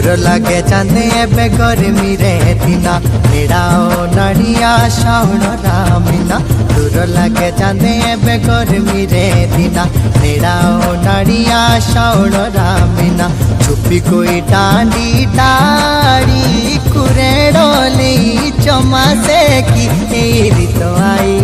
दूर लगे चांदे एबे गर्मी रे दिना नेड़ाओ नड़िया श्रावण रामिना दूर लगे चांदे एबे गर्मी रे दिना नेड़ाओ नड़िया श्रावण रामिना छुपी कोई डांडी डाड़ी कुरेड़ो ले चमा से की रीत आई